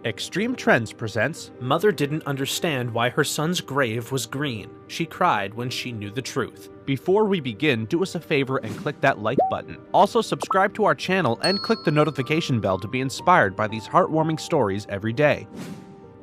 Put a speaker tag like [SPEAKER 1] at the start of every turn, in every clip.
[SPEAKER 1] Extreme Trends presents
[SPEAKER 2] Mother didn't understand why her son's grave was green. She cried when she knew the truth.
[SPEAKER 1] Before we begin, do us a favor and click that like button. Also, subscribe to our channel and click the notification bell to be inspired by these heartwarming stories every day.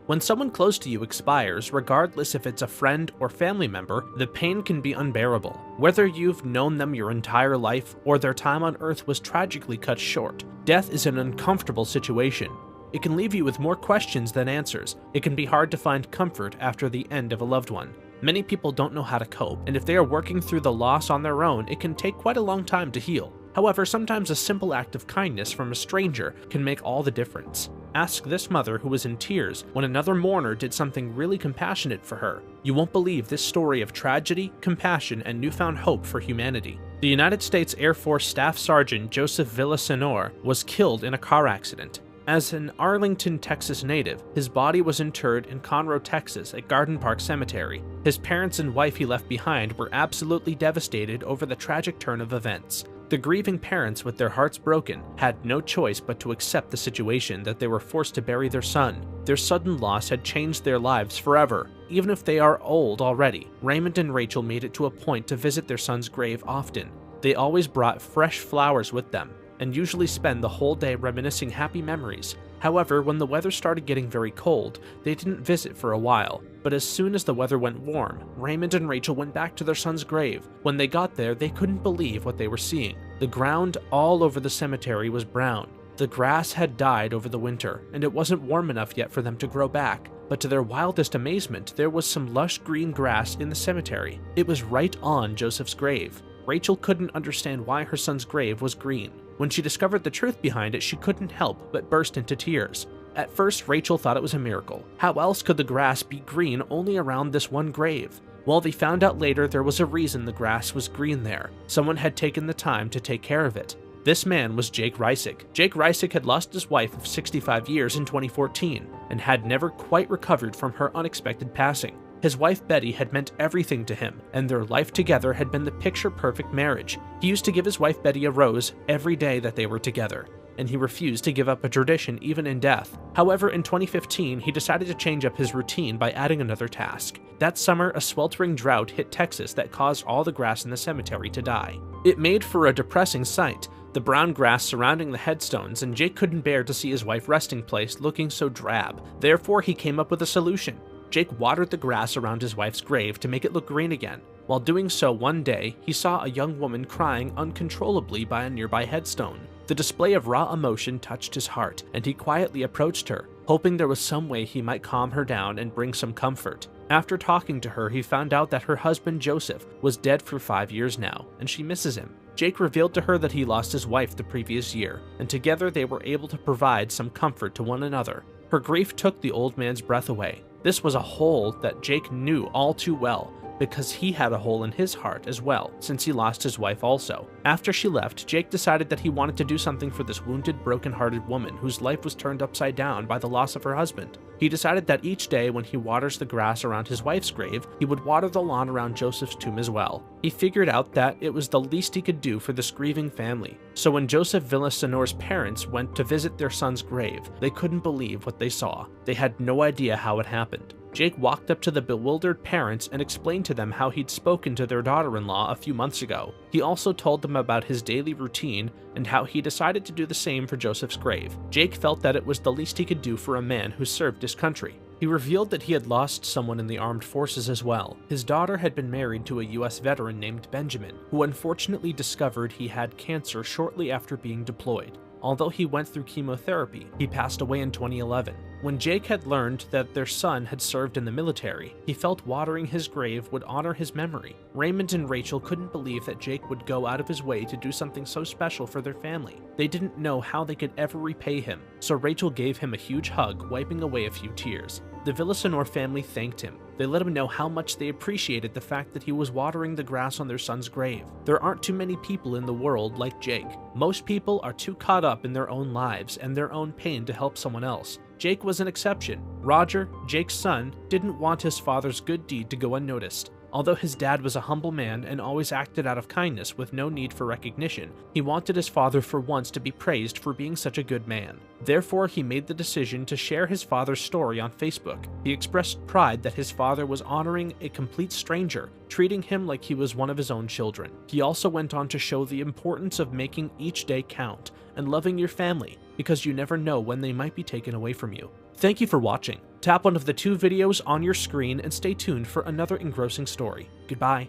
[SPEAKER 2] When someone close to you expires, regardless if it's a friend or family member, the pain can be unbearable. Whether you've known them your entire life or their time on Earth was tragically cut short, death is an uncomfortable situation. It can leave you with more questions than answers. It can be hard to find comfort after the end of a loved one. Many people don't know how to cope, and if they are working through the loss on their own, it can take quite a long time to heal. However, sometimes a simple act of kindness from a stranger can make all the difference. Ask this mother who was in tears when another mourner did something really compassionate for her. You won't believe this story of tragedy, compassion, and newfound hope for humanity. The United States Air Force Staff Sergeant Joseph Villasenor was killed in a car accident. As an Arlington, Texas native, his body was interred in Conroe, Texas at Garden Park Cemetery. His parents and wife he left behind were absolutely devastated over the tragic turn of events. The grieving parents, with their hearts broken, had no choice but to accept the situation that they were forced to bury their son. Their sudden loss had changed their lives forever. Even if they are old already, Raymond and Rachel made it to a point to visit their son's grave often. They always brought fresh flowers with them, and usually spend the whole day reminiscing happy memories. However, when the weather started getting very cold, they didn't visit for a while. But as soon as the weather went warm, Raymond and Rachel went back to their son's grave. When they got there, they couldn't believe what they were seeing. The ground all over the cemetery was brown. The grass had died over the winter, and it wasn't warm enough yet for them to grow back. But to their wildest amazement, there was some lush green grass in the cemetery. It was right on Joseph's grave. Rachel couldn't understand why her son's grave was green. When she discovered the truth behind it, she couldn't help but burst into tears. At first, Rachel thought it was a miracle. How else could the grass be green only around this one grave? Well, they found out later there was a reason the grass was green there. Someone had taken the time to take care of it. This man was Jake Reisick. Jake Reisick had lost his wife of 65 years in 2014 and had never quite recovered from her unexpected passing. His wife Betty had meant everything to him, and their life together had been the picture-perfect marriage. He used to give his wife Betty a rose every day that they were together, and he refused to give up a tradition even in death. However, in 2015, he decided to change up his routine by adding another task. That summer, a sweltering drought hit Texas that caused all the grass in the cemetery to die. It made for a depressing sight, the brown grass surrounding the headstones, and Jake couldn't bear to see his wife resting place looking so drab. Therefore, he came up with a solution. Jake watered the grass around his wife's grave to make it look green again. While doing so one day, he saw a young woman crying uncontrollably by a nearby headstone. The display of raw emotion touched his heart, and he quietly approached her, hoping there was some way he might calm her down and bring some comfort. After talking to her, he found out that her husband Joseph was dead for 5 years now, and she misses him. Jake revealed to her that he lost his wife the previous year, and together they were able to provide some comfort to one another. Her grief took the old man's breath away. This was a hole that Jake knew all too well, because he had a hole in his heart as well, since he lost his wife also. After she left, Jake decided that he wanted to do something for this wounded, broken-hearted woman whose life was turned upside down by the loss of her husband. He decided that each day when he waters the grass around his wife's grave, he would water the lawn around Joseph's tomb as well. He figured out that it was the least he could do for this grieving family. So when Joseph Villasenor's parents went to visit their son's grave, they couldn't believe what they saw. They had no idea how it happened. Jake walked up to the bewildered parents and explained to them how he'd spoken to their daughter-in-law a few months ago. He also told them about his daily routine and how he decided to do the same for Joseph's grave. Jake felt that it was the least he could do for a man who served his country. He revealed that he had lost someone in the armed forces as well. His daughter had been married to a US veteran named Benjamin, who unfortunately discovered he had cancer shortly after being deployed. Although he went through chemotherapy, he passed away in 2011. When Jake had learned that their son had served in the military, he felt watering his grave would honor his memory. Raymond and Rachel couldn't believe that Jake would go out of his way to do something so special for their family. They didn't know how they could ever repay him, so Rachel gave him a huge hug, wiping away a few tears. The Villasenor family thanked him. They let him know how much they appreciated the fact that he was watering the grass on their son's grave. There aren't too many people in the world like Jake. Most people are too caught up in their own lives and their own pain to help someone else. Jake was an exception. Roger, Jake's son, didn't want his father's good deed to go unnoticed. Although his dad was a humble man and always acted out of kindness with no need for recognition, he wanted his father for once to be praised for being such a good man. Therefore, he made the decision to share his father's story on Facebook. He expressed pride that his father was honoring a complete stranger, treating him like he was one of his own children. He also went on to show the importance of making each day count and loving your family, because you never know when they might be taken away from you. Thank you for watching. Tap one of the 2 videos on your screen and stay tuned for another engrossing story. Goodbye.